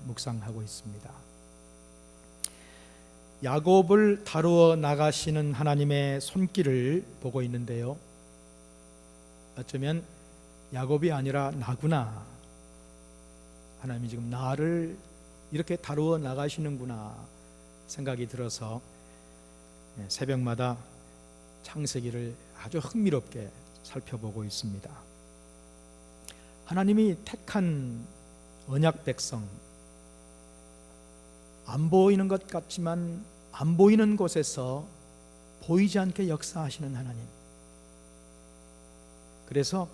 묵상하고 있습니다. 야곱을 다루어 나가시는 하나님의 손길을 보고 있는데요, 어쩌면 야곱이 아니라 나구나, 하나님이 지금 나를 이렇게 다루어 나가시는구나 생각이 들어서 새벽마다 창세기를 아주 흥미롭게 살펴보고 있습니다. 하나님이 택한 언약 백성, 안 보이는 것 같지만 안 보이는 곳에서 보이지 않게 역사하시는 하나님, 그래서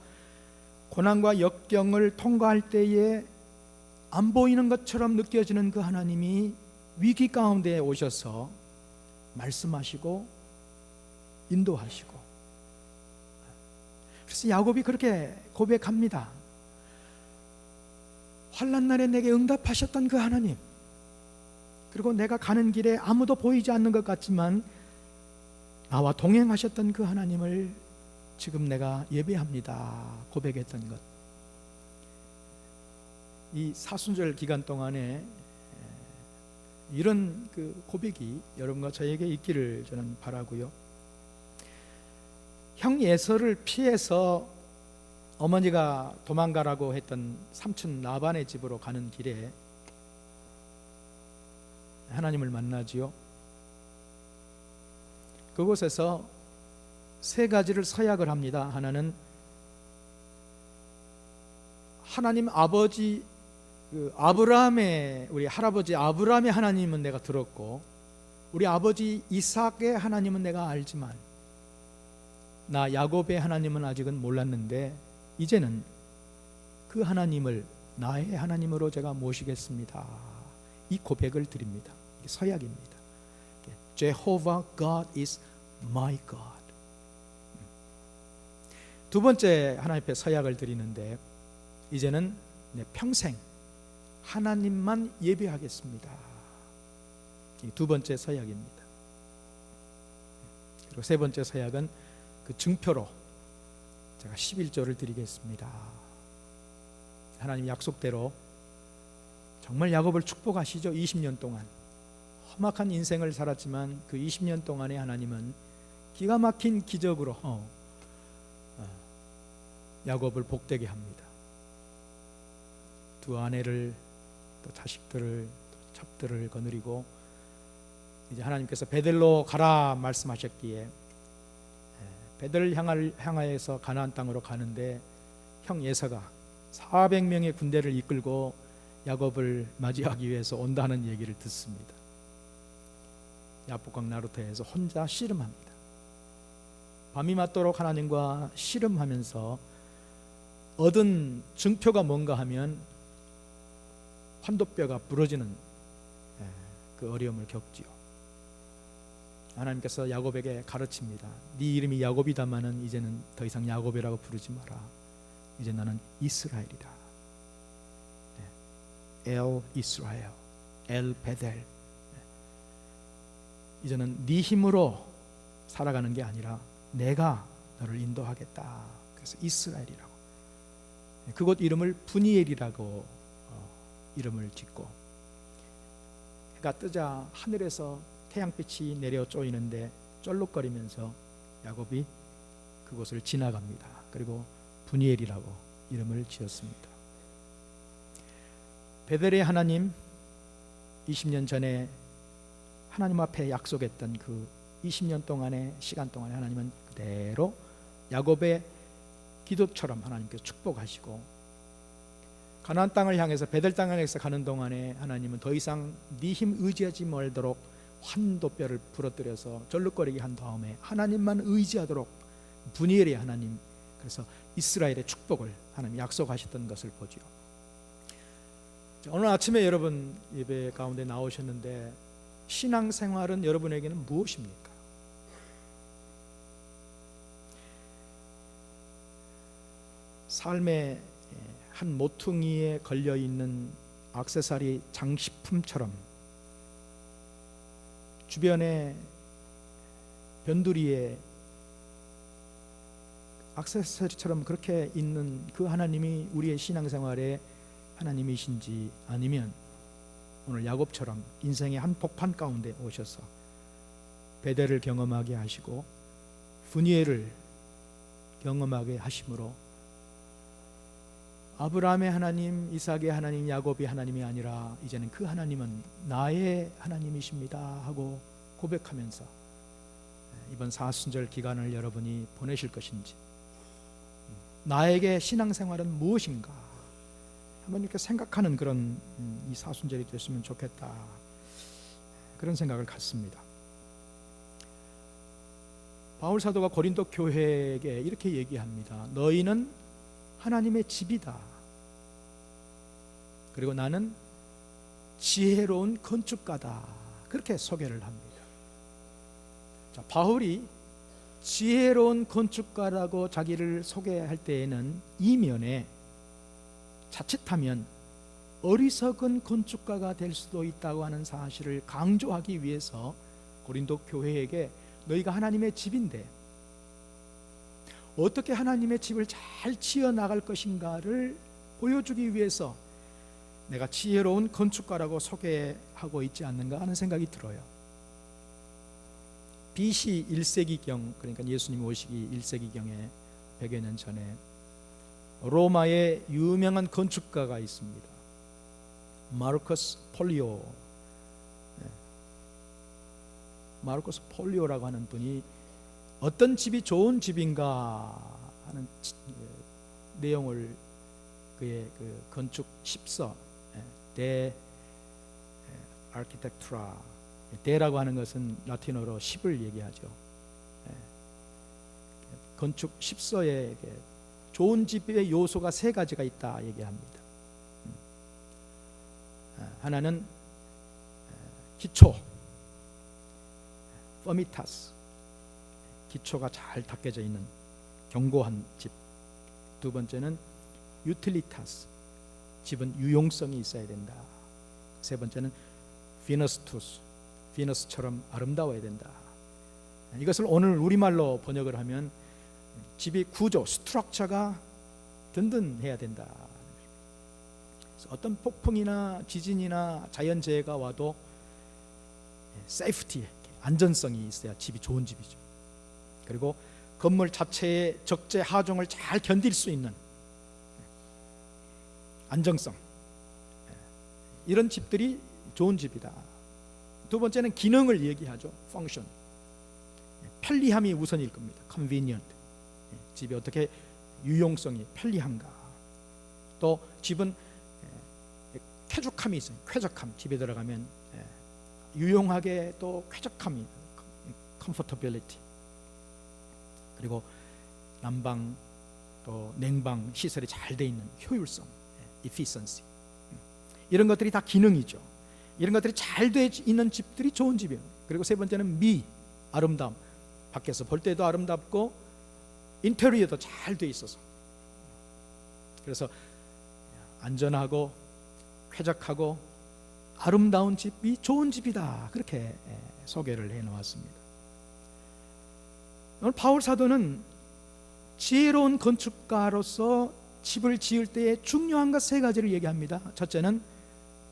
고난과 역경을 통과할 때에 안 보이는 것처럼 느껴지는 그 하나님이 위기 가운데 오셔서 말씀하시고 인도하시고, 그래서 야곱이 그렇게 고백합니다. 환난 날에 내게 응답하셨던 그 하나님, 그리고 내가 가는 길에 아무도 보이지 않는 것 같지만 나와 동행하셨던 그 하나님을 지금 내가 예배합니다 고백했던 것. 이 사순절 기간 동안에 이런 그 고백이 여러분과 저에게 있기를 저는 바라고요. 형 에서를 피해서 어머니가 도망가라고 했던 삼촌 라반의 집으로 가는 길에 하나님을 만나지요. 그곳에서 세 가지를 서약을 합니다. 하나는 하나님 아버지 아브라함의, 우리 할아버지 아브라함의 하나님은 내가 들었고 우리 아버지 이삭의 하나님은 내가 알지만 나 야곱의 하나님은 아직은 몰랐는데 이제는 그 하나님을 나의 하나님으로 제가 모시겠습니다. 이 고백을 드립니다. 이게 서약입니다. Jehovah God is my God. 두 번째 하나님 앞에 서약을 드리는데, 이제는 내 평생 하나님만 예배하겠습니다. 이 두 번째 서약입니다. 그리고 세 번째 서약은 그 증표로 제가 11조를 드리겠습니다. 하나님 약속대로 정말 야곱을 축복하시죠. 20년 동안 험악한 인생을 살았지만 그 20년 동안에 하나님은 기가 막힌 기적으로 야곱을 복되게 합니다. 두 아내를, 또 자식들을, 또 첩들을 거느리고 이제 하나님께서 베델로 가라 말씀하셨기에 베델을 향하여서 가나안 땅으로 가는데 형 에서가 400명의 군대를 이끌고 야곱을 맞이하기 위해서 온다는 얘기를 듣습니다. 야복강 나루터에서 혼자 씨름합니다. 밤이 맞도록 하나님과 씨름하면서 얻은 증표가 뭔가 하면 환도뼈가 부러지는 그 어려움을 겪지요. 하나님께서 야곱에게 가르칩니다. 네 이름이 야곱이다마는 이제는 더 이상 야곱이라고 부르지 마라. 이제 나는 이스라엘이다. 엘 이스라엘, 엘 베델. 이제는 네 힘으로 살아가는 게 아니라 내가 너를 인도하겠다. 그래서 이스라엘이라고, 그곳 이름을 분이엘이라고 이름을 짓고, 해가 뜨자 하늘에서 태양빛이 내려 쪼이는데 쩔룩거리면서 야곱이 그곳을 지나갑니다. 그리고 분이엘이라고 이름을 지었습니다. 베델의 하나님, 20년 전에 하나님 앞에 약속했던 그 20년 동안의 시간 동안에 하나님은 그대로 야곱의 기도처럼 하나님께서 축복하시고, 가나안 땅을 향해서 베델 땅을 향해서 가는 동안에 하나님은 더 이상 네 힘 의지하지 말도록 환도뼈를 부러뜨려서 절룩거리게 한 다음에 하나님만 의지하도록 분이엘의 하나님, 그래서 이스라엘의 축복을 하나님 약속하셨던 것을 보죠. 오늘 아침에 여러분 예배 가운데 나오셨는데 신앙생활은 여러분에게는 무엇입니까? 삶의 한 모퉁이에 걸려있는 액세서리 장식품처럼 주변에 변두리에 액세서리처럼 그렇게 있는 그 하나님이 우리의 신앙생활의 하나님이신지, 아니면 오늘 야곱처럼 인생의 한 복판 가운데 오셔서 베델을 경험하게 하시고 분이엘을 경험하게 하심으로 아브라함의 하나님, 이삭의 하나님, 야곱의 하나님이 아니라 이제는 그 하나님은 나의 하나님이십니다 하고 고백하면서 이번 사순절 기간을 여러분이 보내실 것인지, 나에게 신앙생활은 무엇인가 한번 이렇게 생각하는 그런 이 사순절이 됐으면 좋겠다, 그런 생각을 갖습니다. 바울 사도가 고린도 교회에게 이렇게 얘기합니다. 너희는 하나님의 집이다. 그리고 나는 지혜로운 건축가다. 그렇게 소개를 합니다. 자, 바울이 지혜로운 건축가라고 자기를 소개할 때에는 이면에 자칫하면 어리석은 건축가가 될 수도 있다고 하는 사실을 강조하기 위해서 고린도 교회에게 너희가 하나님의 집인데 어떻게 하나님의 집을 잘 지어 나갈 것인가를 보여주기 위해서 내가 지혜로운 건축가라고 소개하고 있지 않는가 하는 생각이 들어요. BC 1세기경, 그러니까 예수님 오시기 1세기경에 100여 년 전에 로마의 유명한 건축가가 있습니다. 마르커스 폴리오. 마르커스 폴리오라고 하는 분이 어떤 집이 좋은 집인가 하는 내용을 그의 그 건축 십서 데 아키텍투라, 데라고 하는 것은 라틴어로 10을 얘기하죠. 건축 십서에 좋은 집의 요소가 세 가지가 있다 얘기합니다. 하나는 기초, 퍼미타스, 기초가 잘 닦여져 있는 견고한 집. 두 번째는 유틸리타스, 집은 유용성이 있어야 된다. 세 번째는 피너스투스, 피너스처럼 아름다워야 된다. 이것을 오늘 우리말로 번역을 하면 집이 구조, 스트럭처가 든든해야 된다. 어떤 폭풍이나 지진이나 자연재해가 와도 세이프티, 안전성이 있어야 집이 좋은 집이죠. 그리고 건물 자체의 적재 하중을 잘 견딜 수 있는 안정성, 이런 집들이 좋은 집이다. 두 번째는 기능을 얘기하죠. 펑션, 편리함이 우선일 겁니다. convenient, 집이 어떻게 유용성이 편리한가. 또 집은 쾌적함이 있어요. 쾌적함, 집에 들어가면 유용하게 또 쾌적함이, comfortability. 그리고 난방 또 냉방 시설이 잘 돼 있는 효율성, efficiency. 이런 것들이 다 기능이죠. 이런 것들이 잘 돼 있는 집들이 좋은 집이에요. 그리고 세 번째는 미, 아름다움. 밖에서 볼 때도 아름답고 인테리어도 잘 돼 있어서, 그래서 안전하고 쾌적하고 아름다운 집이 좋은 집이다. 그렇게 소개를 해놓았습니다. 오늘 바울 사도는 지혜로운 건축가로서 집을 지을 때의 중요한 것 세 가지를 얘기합니다. 첫째는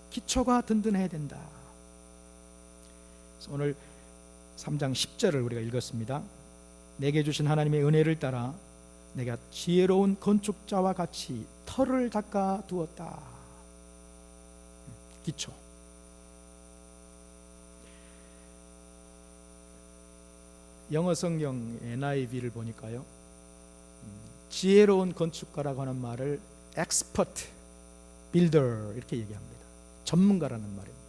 기초가 든든해야 된다. 그래서 오늘 3장 10절을 우리가 읽었습니다. 내게 주신 하나님의 은혜를 따라 내가 지혜로운 건축자와 같이 터를 닦아 두었다. 기초. 영어 성경 NIV를 보니까요, 지혜로운 건축가라고 하는 말을 expert builder 이렇게 얘기합니다. 전문가라는 말입니다.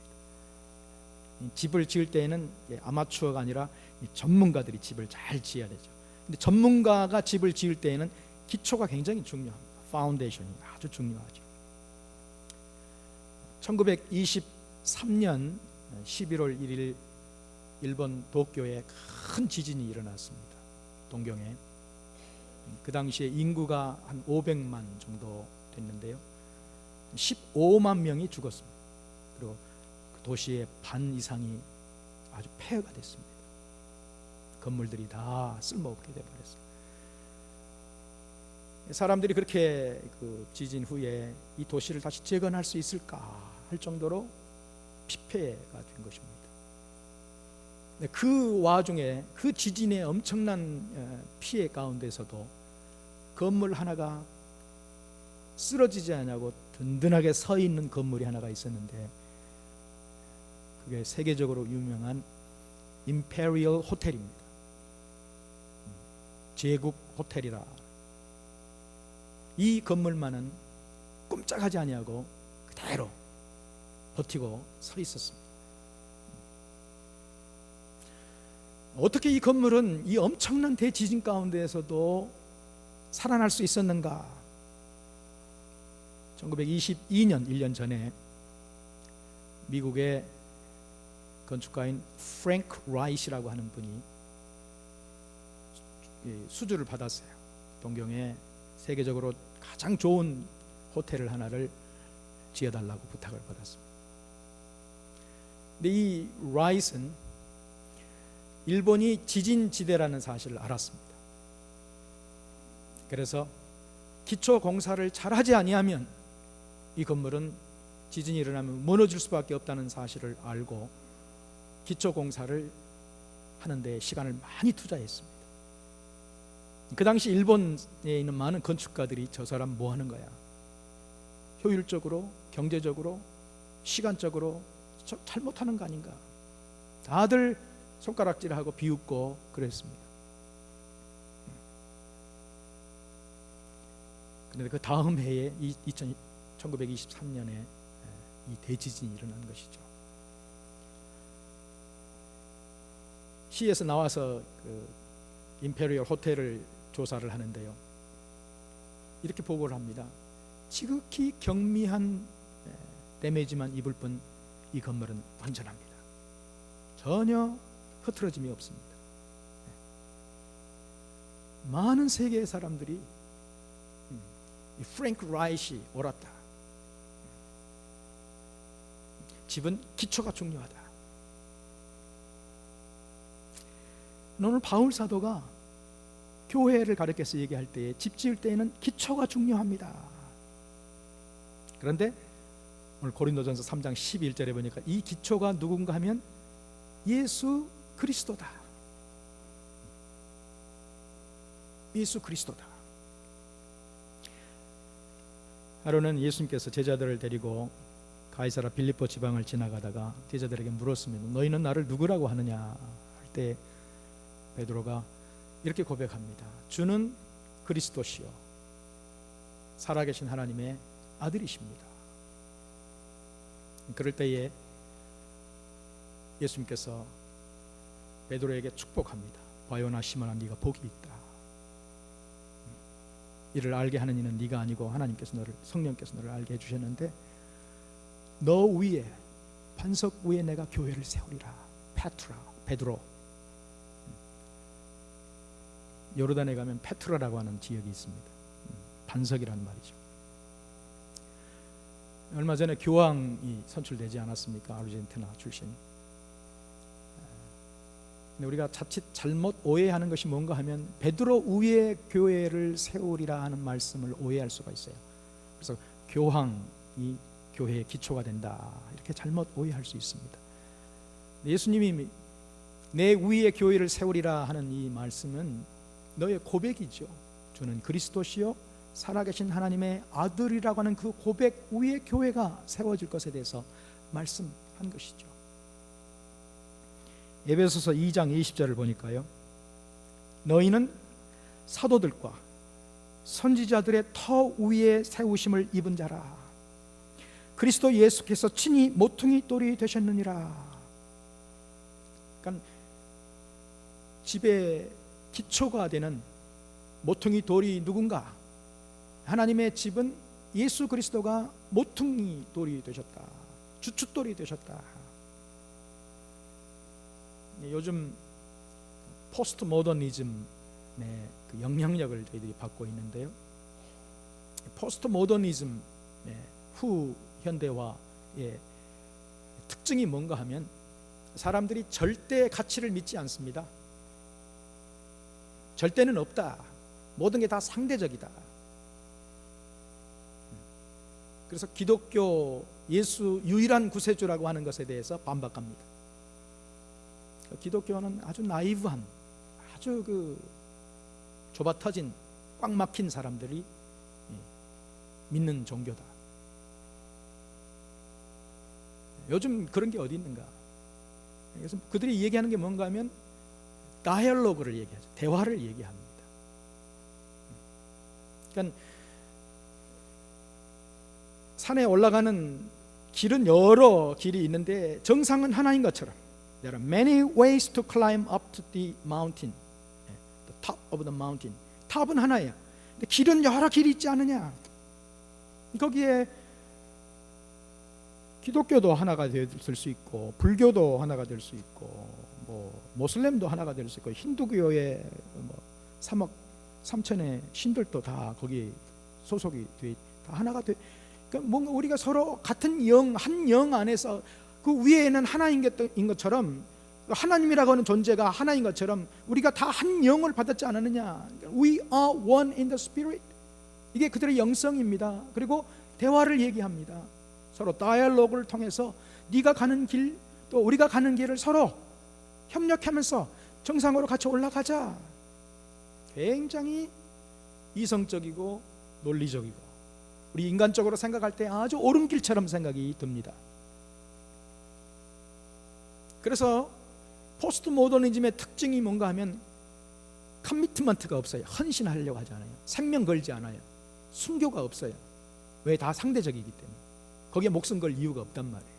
집을 지을 때에는 아마추어가 아니라 전문가들이 집을 잘 지어야 되죠. 근데 전문가가 집을 지을 때에는 기초가 굉장히 중요합니다. 파운데이션이 아주 중요하죠. 1923년 11월 1일 일본 도쿄에 큰 지진이 일어났습니다. 동경에. 그 당시에 인구가 한 500만 정도 됐는데요, 15만 명이 죽었습니다. 그리고 그 도시의 반 이상이 아주 폐허가 됐습니다. 건물들이 다 쓸모없게 되어버렸습니다. 사람들이 그렇게 그 지진 후에 이 도시를 다시 재건할 수 있을까 할 정도로 피폐가 된 것입니다. 그 와중에 그 지진의 엄청난 피해 가운데서도 건물 하나가 쓰러지지 않냐고 든든하게 서 있는 건물이 하나가 있었는데, 그게 세계적으로 유명한 임페리얼 호텔입니다. 제국 호텔이라. 이 건물만은 꼼짝하지 아니하고 그대로 버티고 서 있었습니다. 어떻게 이 건물은 이 엄청난 대지진 가운데에서도 살아날 수 있었는가? 1922년 1년 전에 미국의 건축가인 프랭크 라이시라고 하는 분이 수주를 받았어요. 동경에 세계적으로 가장 좋은 호텔을 하나를 지어달라고 부탁을 받았습니다. 근데 이 라이스는 일본이 지진지대라는 사실을 알았습니다. 그래서 기초 공사를 잘하지 아니하면 이 건물은 지진이 일어나면 무너질 수밖에 없다는 사실을 알고 기초 공사를 하는 데 시간을 많이 투자했습니다. 그 당시 일본에 있는 많은 건축가들이 저 사람 뭐 하는 거야? 효율적으로, 경제적으로, 시간적으로 잘못하는 거 아닌가? 다들 손가락질하고 비웃고 그랬습니다. 그런데 그 다음 해에 1923년에 이 대지진이 일어난 것이죠. 시에서 나와서 그 임페리얼 호텔을 조사를 하는데요, 이렇게 보고를 합니다. 지극히 경미한 데미지만 입을 뿐 이 건물은 완전합니다. 전혀 흐트러짐이 없습니다. 많은 세계의 사람들이 이 프랭크 라이시 옳았다. 집은 기초가 중요하다. 오늘 바울 사도가 교회를 가르쳐서 얘기할 때에 집 지을 때에는 기초가 중요합니다. 그런데 오늘 고린도전서 3장 11절에 보니까 이 기초가 누군가 하면 예수 그리스도다. 예수 그리스도다. 하루는 예수님께서 제자들을 데리고 가이사라 빌립보 지방을 지나가다가 제자들에게 물었습니다. 너희는 나를 누구라고 하느냐 할 때 베드로가 이렇게 고백합니다. 주는 그리스도시요 살아계신 하나님의 아들이십니다. 그럴 때에 예수님께서 베드로에게 축복합니다. 바요나 시몬아 네가 복이 있다. 이를 알게 하는 이는 네가 아니고 하나님께서 너를, 성령께서 너를 알게 해주셨는데 너 위에, 반석 위에 내가 교회를 세우리라. 베드로. 요르단에 가면 페트라라고 하는 지역이 있습니다. 반석이란 말이죠. 얼마 전에 교황이 선출되지 않았습니까? 아르헨티나 출신. 근데 우리가 자칫 잘못 오해하는 것이 뭔가 하면 베드로 위에 교회를 세우리라 하는 말씀을 오해할 수가 있어요. 그래서 교황이 교회의 기초가 된다 이렇게 잘못 오해할 수 있습니다. 예수님이 내 위에 교회를 세우리라 하는 이 말씀은 너의 고백이죠. 주는 그리스도시요 살아계신 하나님의 아들이라고 하는 그 고백 위에 교회가 세워질 것에 대해서 말씀한 것이죠. 에베소서 2장 20절을 보니까요, 너희는 사도들과 선지자들의 터 위에 세우심을 입은 자라. 그리스도 예수께서 친히 모퉁이 돌이 되셨느니라. 그러니까 집의 기초가 되는 모퉁이 돌이 누군가? 하나님의 집은 예수 그리스도가 모퉁이 돌이 되셨다. 주춧돌이 되셨다. 요즘 포스트 모더니즘의 그 영향력을 저희들이 받고 있는데요, 포스트 모더니즘의 후 현대화의 특징이 뭔가 하면 사람들이 절대 가치를 믿지 않습니다. 절대는 없다. 모든 게 다 상대적이다. 그래서 기독교 예수 유일한 구세주라고 하는 것에 대해서 반박합니다. 기독교는 아주 나이브한, 아주 그 좁아터진 꽉 막힌 사람들이 믿는 종교다. 요즘 그런 게 어디 있는가? 그래서 그들이 얘기하는 게 뭔가 하면 다이얼로그를 얘기하죠. 대화를 얘기합니다. 그러니까 산에 올라가는 길은 여러 길이 있는데 정상은 하나인 것처럼 There are many ways to climb up to the mountain, the top of the mountain. 탑은 하나야. 근데 길은 여러 길이 있지 않느냐? 거기에 기독교도 하나가 될 수 있고, 불교도 하나가 될 수 있고, 뭐 모슬렘도 하나가 될 수 있고, 힌두교의 뭐 3억 3천의 신들도 다 거기 소속이 돼, 다 하나가 돼. 그러니까 뭔가 우리가 서로 같은 영, 한 영 안에서 그 위에는 하나인 것처럼, 하나님이라고 하는 존재가 하나인 것처럼 우리가 다 한 영을 받았지 않았느냐? We are one in the spirit. 이게 그들의 영성입니다. 그리고 대화를 얘기합니다. 서로 다이얼로그를 통해서 네가 가는 길, 또 우리가 가는 길을 서로 협력하면서 정상으로 같이 올라가자. 굉장히 이성적이고 논리적이고 우리 인간적으로 생각할 때 아주 옳은 길처럼 생각이 듭니다. 그래서 포스트 모더니즘의 특징이 뭔가 하면 커미트먼트가 없어요. 헌신하려고 하지 않아요. 생명 걸지 않아요. 순교가 없어요. 왜? 다 상대적이기 때문에. 거기에 목숨 걸 이유가 없단 말이에요.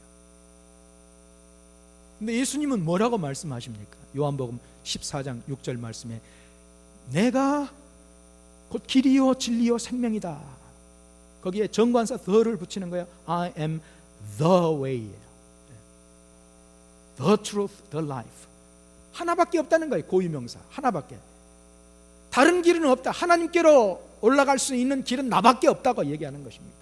근데 예수님은 뭐라고 말씀하십니까? 요한복음 14장 6절 말씀에 내가 곧 길이요 진리요 생명이다. 거기에 정관사 the를 붙이는 거예요. I am the way, the truth, the life. 하나밖에 없다는 거예요. 고유명사 하나밖에. 다른 길은 없다. 하나님께로 올라갈 수 있는 길은 나밖에 없다고 얘기하는 것입니다.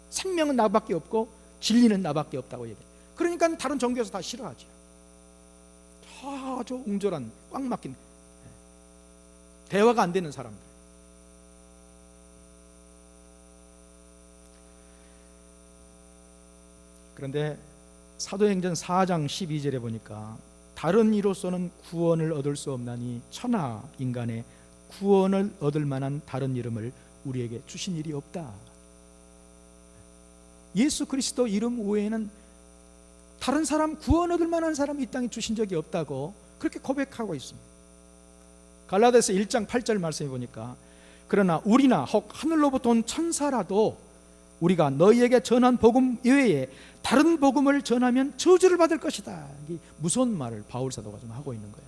생명은 나밖에 없고 진리는 나밖에 없다고 얘기해요. 그러니까 다른 종교에서 다 싫어하죠. 아주 옹졸한 꽉 막힌 대화가 안 되는 사람들. 그런데 사도행전 4장 12절에 보니까 다른 이로서는 구원을 얻을 수 없나니 천하 인간의 구원을 얻을 만한 다른 이름을 우리에게 주신 일이 없다. 예수 그리스도 이름 외에는 다른 사람, 구원 얻을 만한 사람 이 땅에 주신 적이 없다고 그렇게 고백하고 있습니다. 갈라디아서 1장 8절 말씀해 보니까 그러나 우리나 혹 하늘로부터 온 천사라도 우리가 너희에게 전한 복음 외에 다른 복음을 전하면 저주를 받을 것이다. 이게 무서운 말을 바울 사도가 좀 하고 있는 거예요.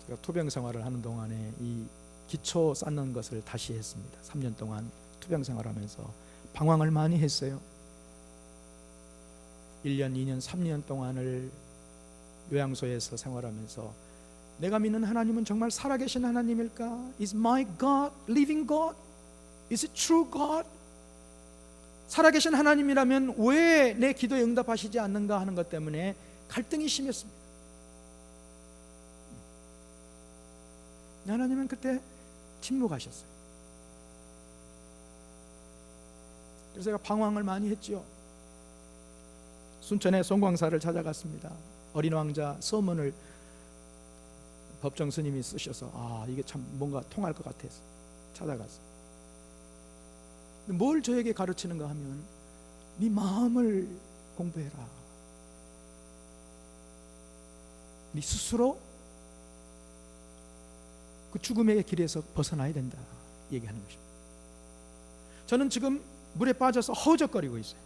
제가 투병 생활을 하는 동안에 이 기초 쌓는 것을 다시 했습니다. 3년 동안 투병 생활하면서 방황을 많이 했어요. 1년, 2년, 3년 동안을 요양소에서 생활하면서 내가 믿는 하나님은 정말 살아계신 하나님일까? Is my God living God? Is it true God? 살아계신 하나님이라면 왜 내 기도에 응답하시지 않는가 하는 것 때문에 갈등이 심했습니다. 하나님은 그때 침묵하셨어요. 그래서 제가 방황을 많이 했죠. 순천의 송광사를 찾아갔습니다. 어린 왕자 서문을 법정 스님이 쓰셔서 이게 참 뭔가 통할 것 같아서 찾아갔어요. 뭘 저에게 가르치는가 하면 네 마음을 공부해라. 네 스스로 그 죽음의 길에서 벗어나야 된다 얘기하는 것입니다. 저는 지금 물에 빠져서 허우적거리고 있어요.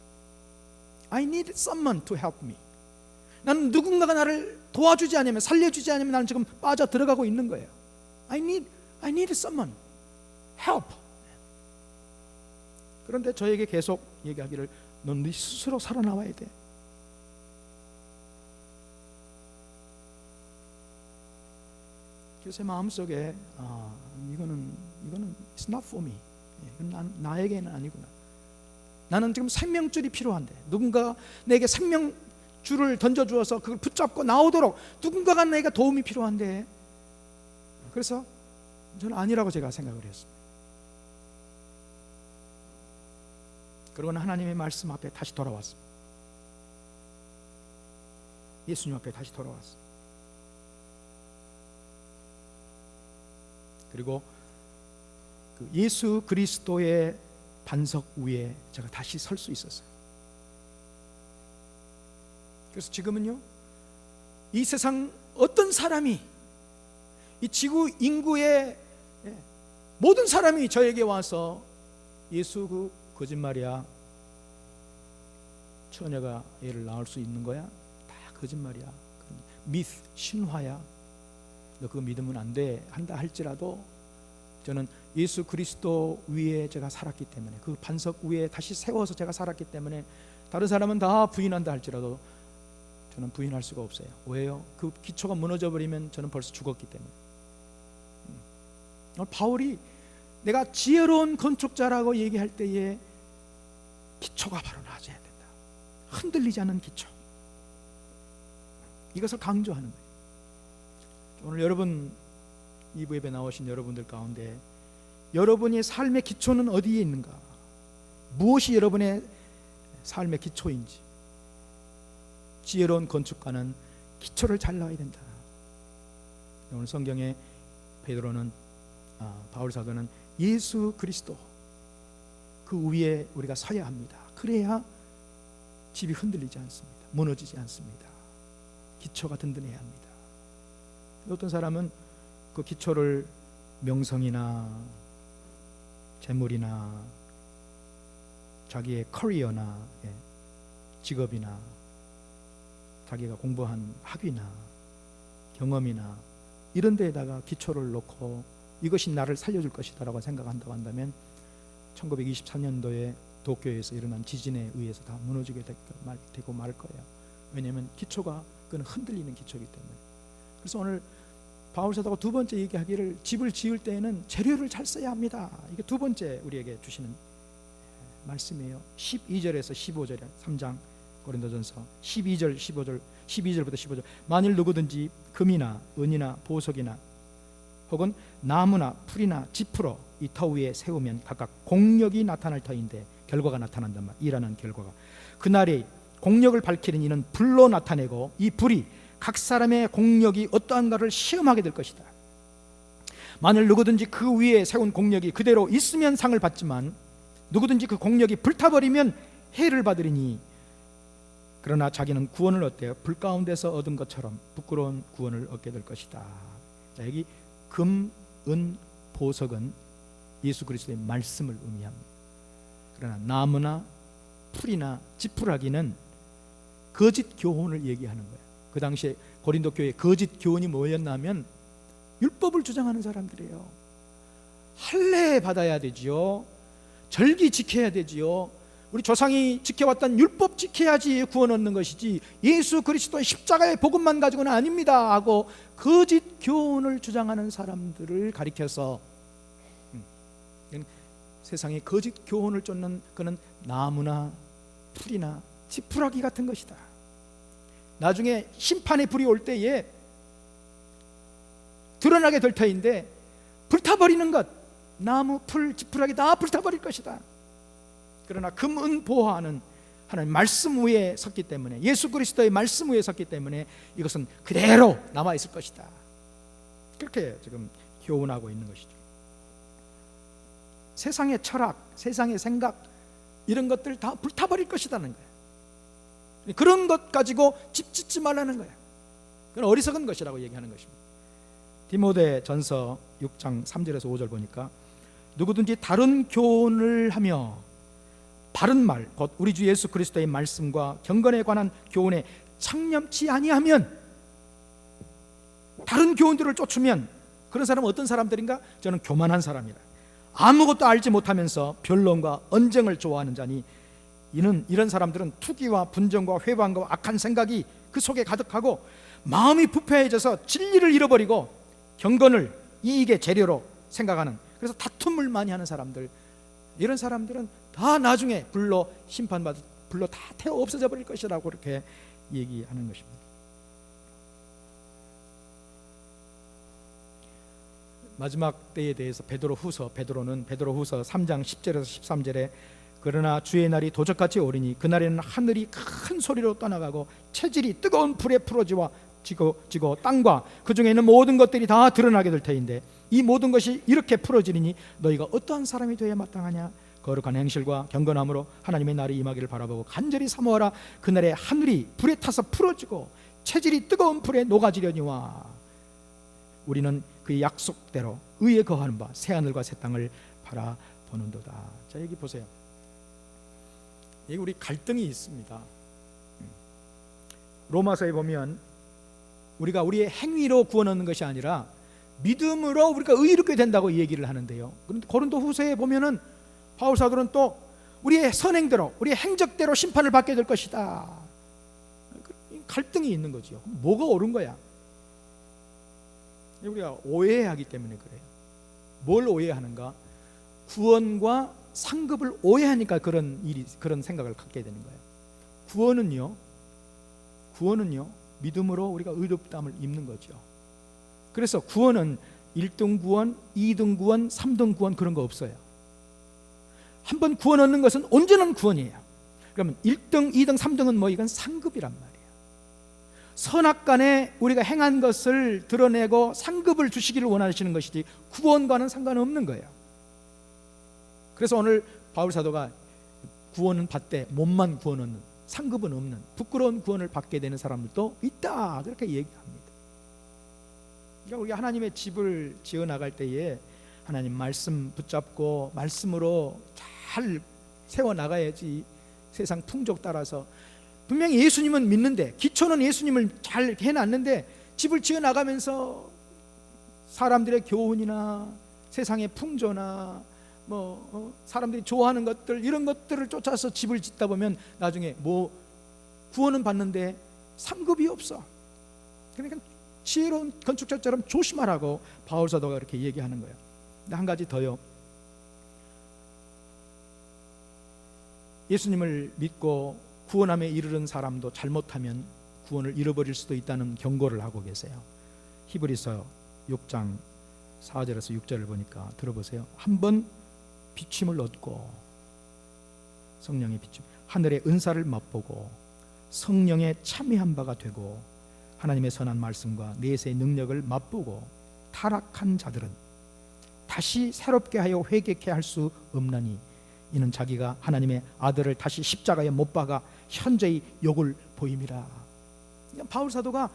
I need someone to help me. 나는 누군가가 나를 도와주지 않으면, 살려주지 않으면 나는 지금 빠져 들어가고 있는 거예요. I need someone help. 그런데 저에게 계속 얘기하기를 넌 네 스스로 살아나와야 돼. 그래서 제 마음속에 이거는 it's not for me. 이건 나에게는 아니구나. 나는 지금 생명줄이 필요한데 누군가 내게 생명줄을 던져주어서 그걸 붙잡고 나오도록 누군가가 내게 도움이 필요한데, 그래서 저는 아니라고 제가 생각을 했습니다. 그러고는 하나님의 말씀 앞에 다시 돌아왔습니다. 예수님 앞에 다시 돌아왔습니다. 그리고 그 예수 그리스도의 반석 위에 제가 다시 설 수 있었어요. 그래서 지금은요, 이 세상 어떤 사람이, 이 지구 인구의 모든 사람이 저에게 와서 예수 그 거짓말이야, 처녀가 애를 낳을 수 있는 거야, 다 거짓말이야, 미스, 신화야, 너 그거 믿으면 안 돼 한다 할지라도 저는 예수 그리스도 위에 제가 살았기 때문에, 그 반석 위에 다시 세워서 제가 살았기 때문에, 다른 사람은 다 부인한다 할지라도 저는 부인할 수가 없어요. 왜요? 그 기초가 무너져 버리면 저는 벌써 죽었기 때문에. 바울이 내가 지혜로운 건축자라고 얘기할 때에 기초가 바로 낮아야 된다. 흔들리지 않는 기초, 이것을 강조하는 거예요. 오늘 여러분, 이부 예배 나오신 여러분들 가운데 여러분의 삶의 기초는 어디에 있는가? 무엇이 여러분의 삶의 기초인지. 지혜로운 건축가는 기초를 잘 넣어야 된다. 오늘 성경에 바울 사도는 예수 그리스도 그 위에 우리가 서야 합니다. 그래야 집이 흔들리지 않습니다. 무너지지 않습니다. 기초가 든든해야 합니다. 어떤 사람은 그 기초를 명성이나 재물이나 자기의 커리어나 직업이나 자기가 공부한 학위나 경험이나 이런 데에다가 기초를 놓고 이것이 나를 살려줄 것이다 라고 생각한다고 한다면 1923년도에 도쿄에서 일어난 지진에 의해서 다 무너지게 되고 말 거예요. 왜냐하면 기초가 그건 흔들리는 기초이기 때문에. 그래서 오늘 바울 사도가 두 번째 얘기하기를, 집을 지을 때에는 재료를 잘 써야 합니다. 이게 두 번째 우리에게 주시는 말씀이에요. 12절에서 15절에 3장 고린도전서 12절부터 15절. 만일 누구든지 금이나 은이나 보석이나 혹은 나무나 풀이나 지푸로 이 터 위에 세우면 각각 공력이 나타날 터인데 결과가 나타난단 말. 일하는 결과가 그날에 공력을 밝히는 이는 불로 나타내고 이 불이 각 사람의 공력이 어떠한가를 시험하게 될 것이다. 만일 누구든지 그 위에 세운 공력이 그대로 있으면 상을 받지만 누구든지 그 공력이 불타버리면 해를 받으리니 그러나 자기는 구원을 얻되 불 가운데서 얻은 것처럼 부끄러운 구원을 얻게 될 것이다. 자, 여기 금, 은, 보석은 예수 그리스도의 말씀을 의미합니다. 그러나 나무나 풀이나 지푸라기는 거짓 교훈을 얘기하는 거예요. 그 당시에 고린도 교회의 거짓 교훈이 뭐였냐면 율법을 주장하는 사람들이에요. 할례 받아야 되지요, 절기 지켜야 되지요, 우리 조상이 지켜왔던 율법 지켜야지 구원 얻는 것이지 예수 그리스도의 십자가의 복음만 가지고는 아닙니다 하고 거짓 교훈을 주장하는 사람들을 가리켜서 세상에 거짓 교훈을 쫓는 그는 나무나 풀이나 지푸라기 같은 것이다. 나중에 심판의 불이 올 때에 드러나게 될 터인데 불타버리는 것, 나무, 풀, 지푸라기 다 불타버릴 것이다. 그러나 금, 은, 보화는 하나님 말씀 위에 섰기 때문에, 예수 그리스도의 말씀 위에 섰기 때문에 이것은 그대로 남아있을 것이다. 그렇게 지금 교훈하고 있는 것이죠. 세상의 철학, 세상의 생각 이런 것들 다 불타버릴 것이라는 거예요. 그런 것 가지고 집 짓지 말라는 거예요. 그건 어리석은 것이라고 얘기하는 것입니다. 디모데 전서 6장 3절에서 5절 보니까 누구든지 다른 교훈을 하며 바른 말, 곧 우리 주 예수 그리스도의 말씀과 경건에 관한 교훈에 창념치 아니하면, 다른 교훈들을 쫓으면 그런 사람은 어떤 사람들인가? 저는 교만한 사람이라, 아무것도 알지 못하면서 변론과 언쟁을 좋아하는 자니 이런 사람들은 투기와 분정과 회방과 악한 생각이 그 속에 가득하고 마음이 부패해져서 진리를 잃어버리고 경건을 이익의 재료로 생각하는, 그래서 다툼을 많이 하는 사람들, 이런 사람들은 다 나중에 불로 심판받아 불로 다 태워 없어져 버릴 것이라고 그렇게 얘기하는 것입니다. 마지막 때에 대해서 베드로는 베드로후서 3장 10절에서 13절에 그러나 주의 날이 도적같이 오리니 그날에는 하늘이 큰 소리로 떠나가고 체질이 뜨거운 불에 풀어지고 땅과 그 중에 있는 모든 것들이 다 드러나게 될 터인데 이 모든 것이 이렇게 풀어지리니 너희가 어떠한 사람이 되어야 마땅하냐? 거룩한 행실과 경건함으로 하나님의 날이 임하기를 바라보고 간절히 사모하라. 그날에 하늘이 불에 타서 풀어지고 체질이 뜨거운 불에 녹아지려니와 우리는 그의 약속대로 의에 거하는 바 새 하늘과 새 땅을 바라보는도다. 자, 여기 보세요. 여기 우리 갈등이 있습니다. 로마서에 보면 우리가 우리의 행위로 구원 얻는 것이 아니라 믿음으로 우리가 의롭게 된다고 얘기를 하는데요. 그런데 고린도 후서에 보면은 바울 사도는 또 우리의 선행대로 우리의 행적대로 심판을 받게 될 것이다. 갈등이 있는 거죠. 뭐가 옳은 거야? 우리가 오해하기 때문에 그래요. 뭘 오해하는가? 구원과 상급을 오해하니까 그런 생각을 갖게 되는 거예요. 구원은요 믿음으로 우리가 의롭다함을 입는 거죠. 그래서 구원은 1등 구원, 2등 구원, 3등 구원 그런 거 없어요. 한번 구원 얻는 것은 온전한 구원이에요. 그러면 1등, 2등, 3등은 뭐 이건 상급이란 말이에요. 선악간에 우리가 행한 것을 드러내고 상급을 주시기를 원하시는 것이지 구원과는 상관없는 거예요. 그래서 오늘 바울 사도가 구원은 받되 몸만 구원 얻는, 상급은 없는 부끄러운 구원을 받게 되는 사람들도 있다, 그렇게 얘기합니다. 그러니까 우리가 하나님의 집을 지어 나갈 때에 하나님 말씀 붙잡고 말씀으로 잘 세워 나가야지. 세상 풍족 따라서 분명히 예수님은 믿는데 기초는 예수님을 잘 해놨는데 집을 지어 나가면서 사람들의 교훈이나 세상의 풍조나 사람들이 좋아하는 것들 이런 것들을 쫓아서 집을 짓다 보면 나중에 구원은 받는데 상급이 없어. 그러니까 지혜로운 건축자처럼 조심하라고 바울 사도가 그렇게 얘기하는 거예요. 근데 한 가지 더요. 예수님을 믿고 구원함에 이르는 사람도 잘못하면 구원을 잃어버릴 수도 있다는 경고를 하고 계세요. 히브리서 6장 4절에서 6절을 보니까 들어보세요. 한번 비침을 얻고 성령의 비침, 하늘의 은사를 맛보고 성령의 참여한 바가 되고 하나님의 선한 말씀과 내세의 능력을 맛보고 타락한 자들은 다시 새롭게 하여 회개케 할 수 없나니 이는 자기가 하나님의 아들을 다시 십자가에 못 박아 현재의 욕을 보임이라. 바울 사도가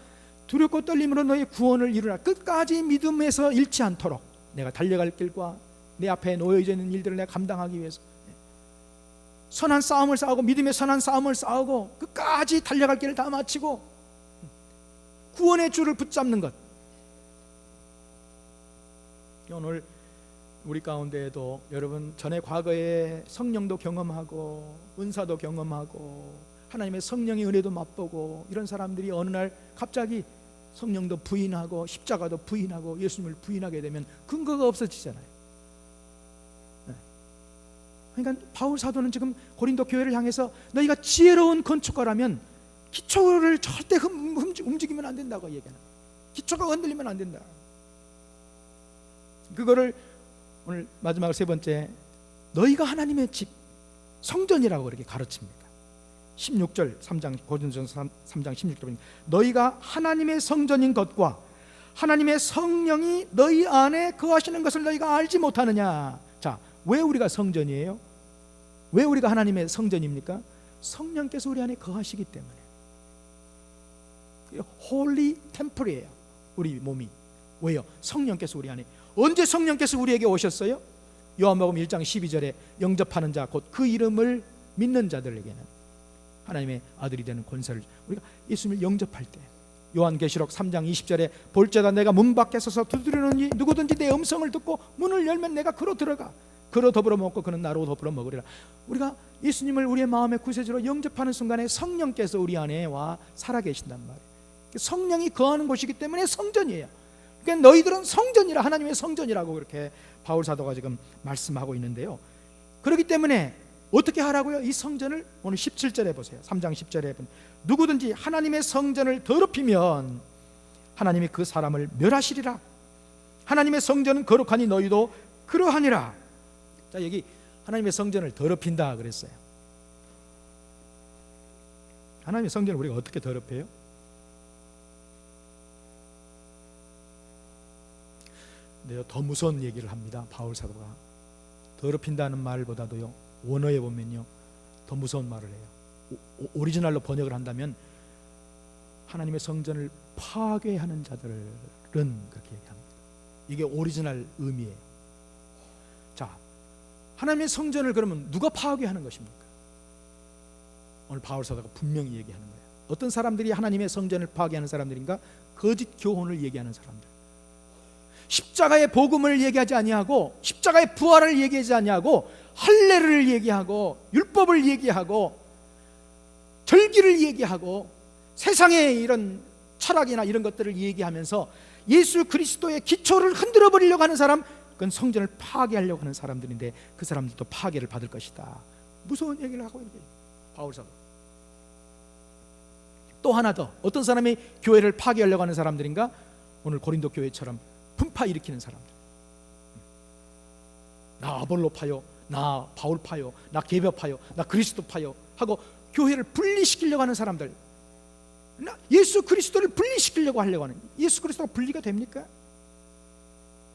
두렵고 떨림으로 너의 구원을 이루라. 끝까지 믿음에서 잃지 않도록 내가 달려갈 길과 내 앞에 놓여져 있는 일들을 내가 감당하기 위해서 선한 싸움을 싸우고 믿음의 선한 싸움을 싸우고 끝까지 달려갈 길을 다 마치고 구원의 줄을 붙잡는 것. 오늘 우리 가운데에도 여러분 전에 과거에 성령도 경험하고 은사도 경험하고 하나님의 성령의 은혜도 맛보고 이런 사람들이 어느 날 갑자기 성령도 부인하고 십자가도 부인하고 예수님을 부인하게 되면 근거가 없어지잖아요. 그러니까 바울 사도는 지금 고린도 교회를 향해서 너희가 지혜로운 건축가라면 기초를 절대 움직이면 안 된다고 얘기하는 거예요. 기초가 흔들리면 안 된다. 그거를 오늘 마지막 세 번째, 너희가 하나님의 집 성전이라고 그렇게 가르칩니다. 16절 3장 고린도전서 3장 16절 너희가 하나님의 성전인 것과 하나님의 성령이 너희 안에 거하시는 것을 너희가 알지 못하느냐. 자, 왜 우리가 성전이에요? 왜 우리가 하나님의 성전입니까? 성령께서 우리 안에 거하시기 때문에. 홀리 템플이에요. 우리 몸이. 왜요? 성령께서 우리 안에. 언제 성령께서 우리에게 오셨어요? 요한복음 1장 12절에 영접하는 자 곧 그 이름을 믿는 자들에게는 하나님의 아들이 되는 권세를, 우리가 예수님을 영접할 때 요한계시록 3장 20절에 볼지어다 내가 문 밖에 서서 두드리노니 누구든지 내 음성을 듣고 문을 열면 내가 그로 들어가 그로 더불어 먹고 그는 나로 더불어 먹으리라. 우리가 예수님을 우리의 마음의 구세주로 영접하는 순간에 성령께서 우리 안에 와 살아계신단 말이에요. 성령이 거하는 곳이기 때문에 성전이에요. 그러니까 너희들은 성전이라, 하나님의 성전이라고 그렇게 바울 사도가 지금 말씀하고 있는데요. 그렇기 때문에 어떻게 하라고요? 이 성전을 오늘 17절에 보세요. 3장 10절에 보면 누구든지 하나님의 성전을 더럽히면 하나님이 그 사람을 멸하시리라. 하나님의 성전은 거룩하니 너희도 그러하니라. 자, 여기 하나님의 성전을 더럽힌다 그랬어요. 하나님의 성전을 우리가 어떻게 더럽혀요? 근데 더 무서운 얘기를 합니다. 바울 사도가 더럽힌다는 말보다도요, 원어에 보면요 더 무서운 말을 해요. 오리지널로 번역을 한다면 하나님의 성전을 파괴하는 자들은 그렇게 얘기합니다. 이게 오리지널 의미예요. 자, 하나님의 성전을 그러면 누가 파괴하는 것입니까? 오늘 바울 사도가 분명히 얘기하는 거예요. 어떤 사람들이 하나님의 성전을 파괴하는 사람들인가? 거짓 교훈을 얘기하는 사람들. 십자가의 복음을 얘기하지 아니하고, 십자가의 부활을 얘기하지 아니하고, 할례를 얘기하고, 율법을 얘기하고, 절기를 얘기하고, 세상의 이런 철학이나 이런 것들을 얘기하면서 예수 그리스도의 기초를 흔들어 버리려고 하는 사람, 그건 성전을 파괴하려고 하는 사람들인데 그 사람들도 파괴를 받을 것이다. 무서운 얘기를 하고 있는 거예요, 바울 사도. 또 하나 더, 어떤 사람이 교회를 파괴하려고 하는 사람들인가? 오늘 고린도 교회처럼 분파 일으키는 사람들. 나 아볼로 파요, 나 바울 파요, 나 게베 파요, 나 그리스도 파요 하고 교회를 분리시키려고 하는 사람들. 예수 그리스도를 분리시키려고 하려고 하는, 예수 그리스도가 분리가 됩니까?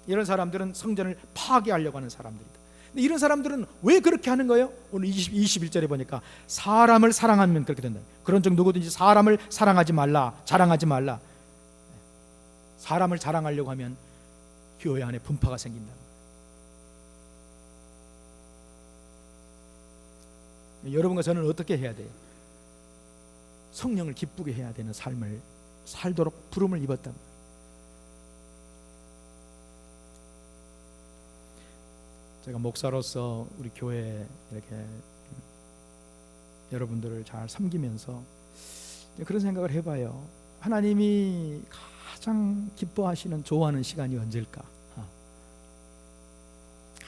이런 사람들은 성전을 파괴하려고 하는 사람들이다. 근데 이런 사람들은 왜 그렇게 하는 거예요? 오늘 21절에 보니까 사람을 사랑하면 그렇게 된다. 그런 적 누구든지 사람을 사랑하지 말라, 자랑하지 말라. 사람을 자랑하려고 하면 교회 안에 분파가 생긴다. 여러분과 저는 어떻게 해야 돼요? 성령을 기쁘게 해야 되는 삶을 살도록 부름을 입었다. 제가 목사로서 우리 교회 이렇게 여러분들을 잘 섬기면서 그런 생각을 해봐요. 하나님이 가장 기뻐하시는, 좋아하는 시간이 언제일까?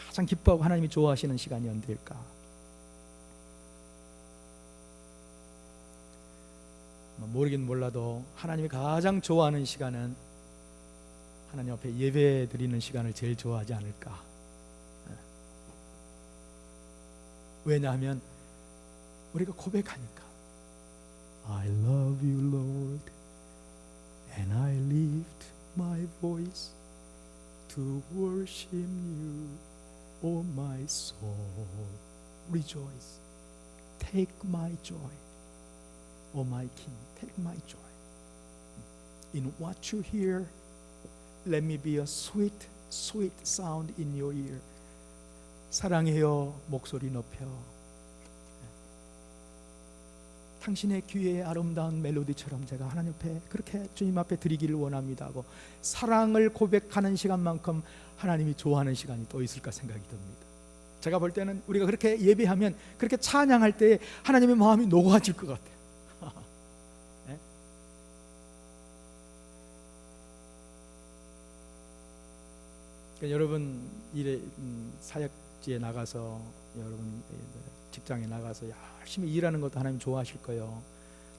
가장 기뻐하고 하나님이 좋아하시는 시간이 언제일까? 모르긴 몰라도 하나님이 가장 좋아하는 시간은 하나님 앞에 예배 드리는 시간을 제일 좋아하지 않을까? 왜냐하면 우리가 고백하니까 I love you Lord and I lift my voice to worship you, O my soul, rejoice, take my joy, O my King, take my joy. In what you hear, let me be a sweet, sweet sound in your ear. 사랑해요, 목소리 높여. 당신의 귀에 아름다운 멜로디처럼 제가 하나님 앞에 그렇게 주님 앞에 드리기를 원합니다 하고 사랑을 고백하는 시간만큼 하나님이 좋아하는 시간이 또 있을까 생각이 듭니다. 제가 볼 때는 우리가 그렇게 예배하면, 그렇게 찬양할 때 하나님의 마음이 녹아질 것 같아요. 네? 그러니까 여러분 일에 사역지에 나가서, 여러분 직장에 나가서 열심히 일하는 것도 하나님 좋아하실 거예요.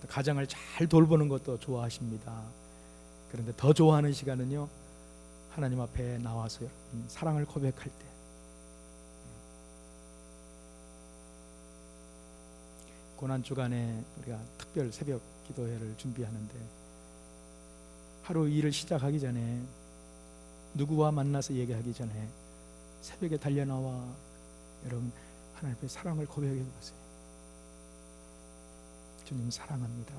가정을 잘 돌보는 것도 좋아하십니다. 그런데 더 좋아하는 시간은요, 하나님 앞에 나와서 사랑을 고백할 때. 고난주간에 우리가 특별 새벽 기도회를 준비하는데 하루 일을 시작하기 전에, 누구와 만나서 얘기하기 전에 새벽에 달려나와 여러분 하나님 앞에 사랑을 고백해 보세요. 주님 사랑합니다.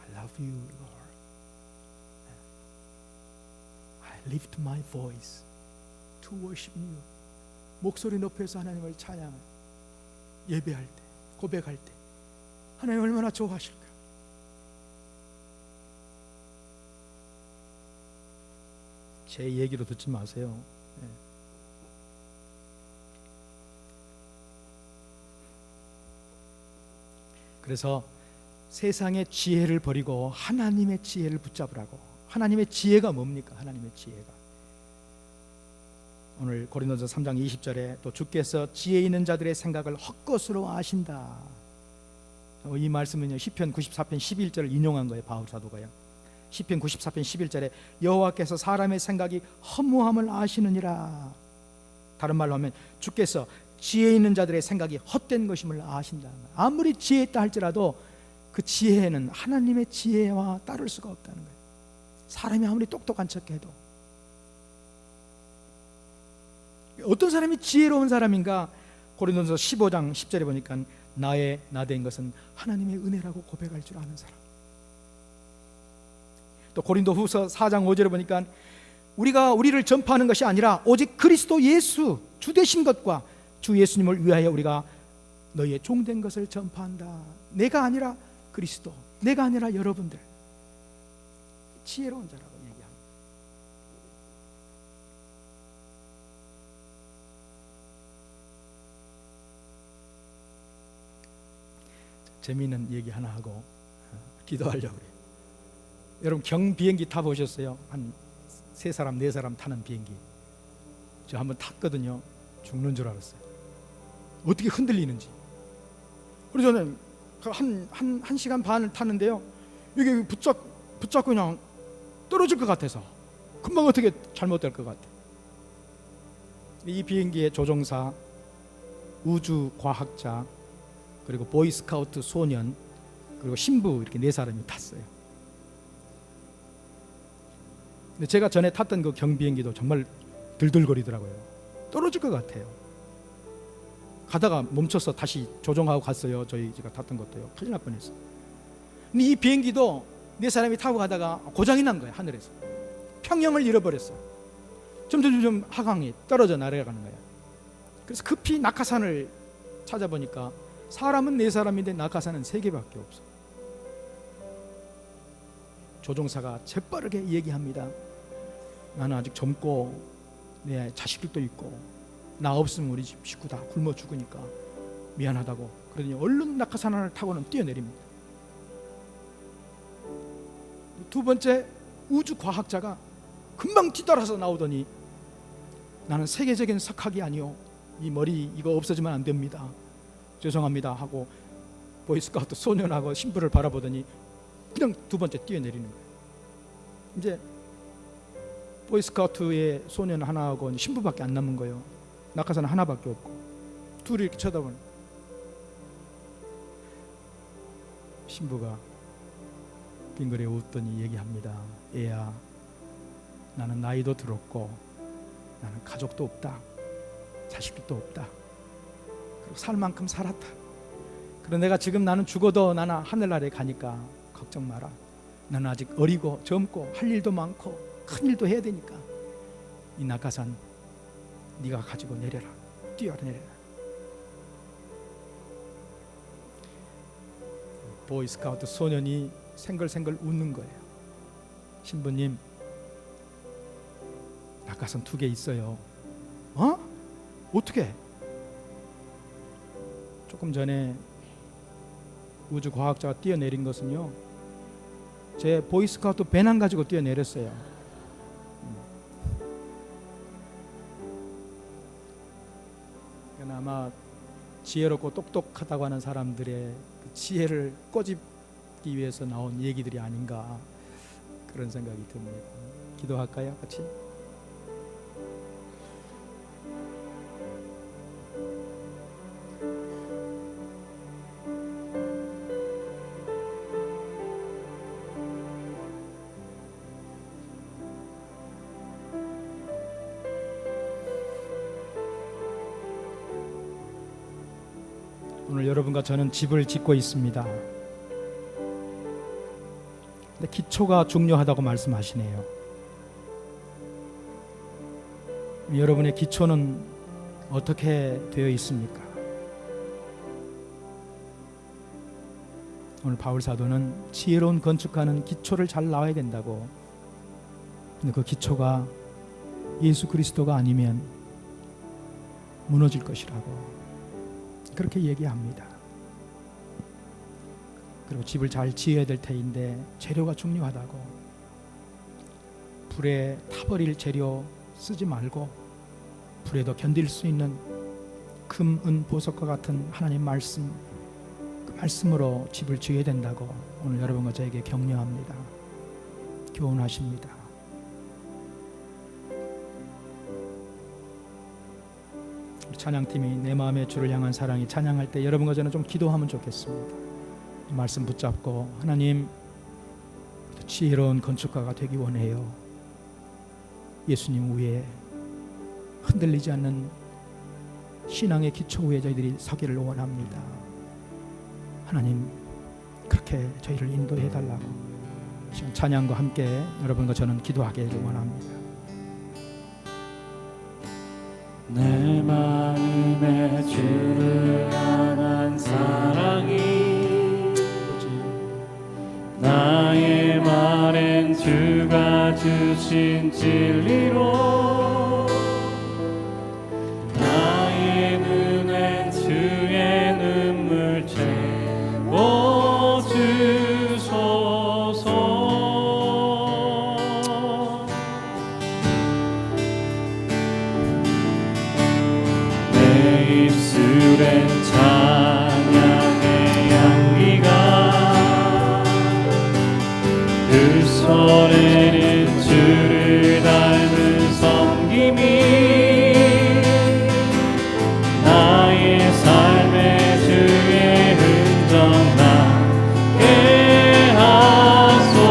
I love you, Lord. I lift my voice to worship you. 목소리 높여서 하나님을 찬양, 예배할 때, 고백할 때 하나님 얼마나 좋아하실까? 제 얘기로 듣지 마세요. 그래서 세상의 지혜를 버리고 하나님의 지혜를 붙잡으라고. 하나님의 지혜가 뭡니까? 하나님의 지혜가 오늘 고린도서 3장 20절에 또 주께서 지혜 있는 자들의 생각을 헛것으로 아신다. 이 말씀은요, 시편 94편 11절을 인용한 거예요. 바울 사도가요. 시편 94편 11절에 여호와께서 사람의 생각이 허무함을 아시느니라. 다른 말로 하면 주께서 지혜 있는 자들의 생각이 헛된 것임을 아신다는 거예요. 아무리 지혜 있다 할지라도 그 지혜는 하나님의 지혜와 따를 수가 없다는 거예요. 사람이 아무리 똑똑한 척해도. 어떤 사람이 지혜로운 사람인가? 고린도서 15장 10절에 보니까 나의 나된 것은 하나님의 은혜라고 고백할 줄 아는 사람. 또 고린도후서 4장 5절에 보니까 우리가 우리를 전파하는 것이 아니라 오직 그리스도 예수 주 되신 것과 주 예수님을 위하여 우리가 너희의 종된 것을 전파한다. 내가 아니라 그리스도, 내가 아니라 여러분들. 지혜로운 자라고 얘기합니다. 재미있는 얘기 하나 하고 기도하려고 그래요. 여러분 경 비행기 타보셨어요? 한 3사람 4사람 타는 비행기. 저 한번 탔거든요. 죽는 줄 알았어요. 어떻게 흔들리는지. 그래서 저는 한 시간 반을 탔는데요, 이게 붙잡고 그냥 떨어질 것 같아서 금방 어떻게 잘못될 것 같아. 이 비행기의 조종사, 우주과학자, 그리고 보이스카우트 소년, 그리고 신부 이렇게 4사람이 탔어요. 근데 제가 전에 탔던 그 경비행기도 정말 들들거리더라고요. 떨어질 것 같아요. 가다가 멈춰서 다시 조종하고 갔어요. 제가 탔던 것도요. 큰일 날 뻔했어요. 근데 이 비행기도 4사람이 타고 가다가 고장이 난 거예요. 하늘에서 평형을 잃어버렸어요. 점점 하강이 떨어져 내려가는 거예요. 그래서 급히 낙하산을 찾아보니까 사람은 4사람인데 낙하산은 3개밖에 없어. 조종사가 재빠르게 얘기합니다. 나는 아직 젊고 내 자식들도 있고 나 없으면 우리 집 식구 다 굶어 죽으니까 미안하다고. 그러더니 얼른 낙하산을 타고는 뛰어내립니다. 2번째 우주과학자가 금방 뒤따라서 나오더니 나는 세계적인 석학이 아니오, 이 머리 이거 없어지면 안 됩니다, 죄송합니다 하고 보이스카우트 소년하고 신부를 바라보더니 그냥 2번째 뛰어내리는 거예요. 이제 보이스카우트의 소년 하나하고 신부밖에 안 남은 거예요. 낙하산 하나밖에 없고 둘이 이렇게 쳐다보는. 신부가 빙그레 웃더니 얘기합니다. 얘야, 나는 나이도 들었고 나는 가족도 없다, 자식도 없다, 그리고 살 만큼 살았다. 그런데 내가 지금 나는 죽어도 나는 하늘나라에 가니까 걱정 마라. 나는 아직 어리고 젊고 할 일도 많고 큰 일도 해야 되니까 이 낙하산 네가 가지고 내려라, 뛰어내려라. 보이스카우트 소년이 생글생글 웃는 거예요. 신부님, 낙하산 2개 있어요. 어? 어떻게? 조금 전에 우주과학자가 뛰어내린 것은요, 제 보이스카우트 배낭 가지고 뛰어내렸어요. 아마 지혜롭고 똑똑하다고 하는 사람들의 그 지혜를 꼬집기 위해서 나온 얘기들이 아닌가, 그런 생각이 듭니다. 기도할까요? 같이? 오늘 여러분과 저는 집을 짓고 있습니다. 근데 기초가 중요하다고 말씀하시네요. 여러분의 기초는 어떻게 되어 있습니까? 오늘 바울 사도는 지혜로운 건축가는 기초를 잘 나와야 된다고, 근데 그 기초가 예수 그리스도가 아니면 무너질 것이라고 그렇게 얘기합니다. 그리고 집을 잘 지어야 될 테인데 재료가 중요하다고, 불에 타버릴 재료 쓰지 말고 불에도 견딜 수 있는 금, 은, 보석과 같은 하나님 말씀, 그 말씀으로 집을 지어야 된다고 오늘 여러분과 저에게 격려합니다. 교훈하십니다. 찬양팀이 내 마음의 주를 향한 사랑이 찬양할 때 여러분과 저는 좀 기도하면 좋겠습니다. 말씀 붙잡고 하나님, 지혜로운 건축가가 되기 원해요. 예수님 위에 흔들리지 않는 신앙의 기초 위에 저희들이 서기를 원합니다. 하나님, 그렇게 저희를 인도해 달라고 지금 찬양과 함께 여러분과 저는 기도하기를 원합니다. 내 마음에 주를 향한 사랑이 나의 말엔 주가 주신 진리로 나의 눈엔 주의 눈물 채워주소서. 내 입술엔 찬양의 향기가 그 손에는 주를 닮은 섬김이 나의 삶의 주의 흔적 나게 하소서.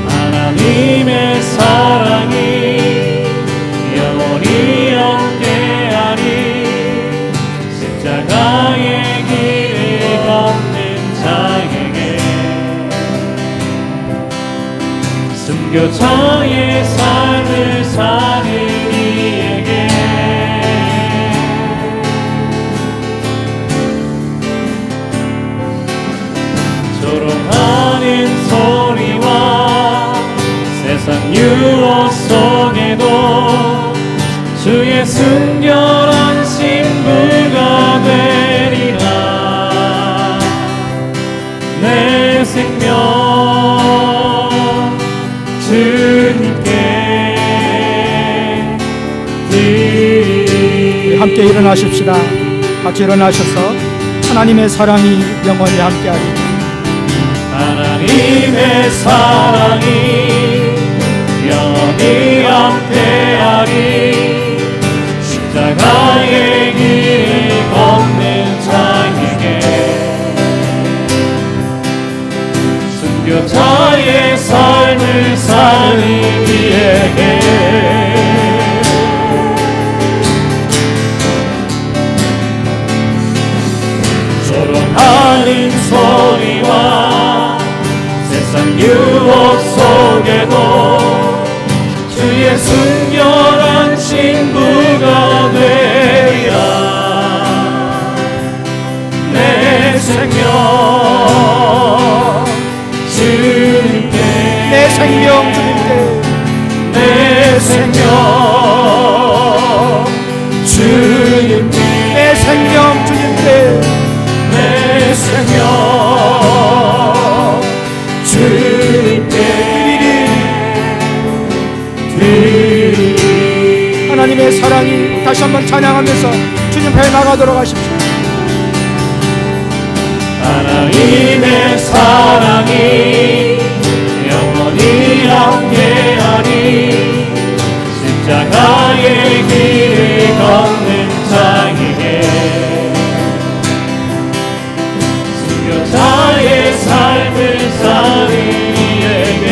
하나님의 사랑이 영원히 함께하리. 십자가의 길을 걷는 자에게 순교자의 삶을 사는 이에게 조롱하는 소리와 세상 유혹 속에도 주의 순결한 신부가 되리라. 내 생명 주님께 드리리. 함께 일어나십시다. 같이 일어나셔서 하나님의 사랑이 영원히 함께하리. 하나님의 사랑이 영원히 함께하리. 십자가의 길을 걷는 자에게 순교자의 삶을 사는 이에게 조롱하는 소리와 세상 유혹 속에도 주의 순결한 신부가 되리라. 내 생명 주님께 내 생명 주님께 내 생명 주님께 내 생명 주님께 내 생명 주님께 하나님의 사랑이 다시 한번 찬양하면서 주님 배 나가도록 하십시오. 하나님의 사랑이 영원히 함께하리. 십자가의 길을 걷는 자에게 순교자의 삶을 사는 이에게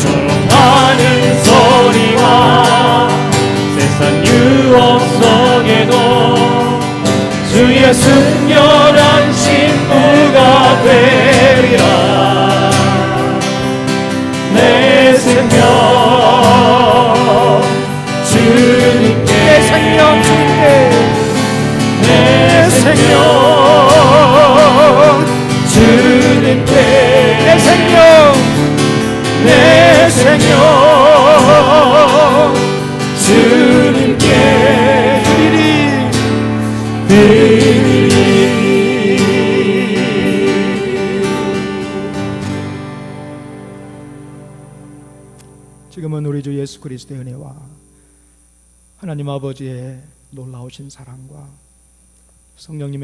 조롱하는 소리와 세상 유혹 속에도 주의 순결한 신부가 되리라. 내 생명 주님께 내 생명 주님께 내 생명 주님께 내 생명 내 생명 주님께 드리리. 지금은 우리 주 예수 그리스도의 은혜와 하나님 아버지의 놀라우신 사랑과 성령님의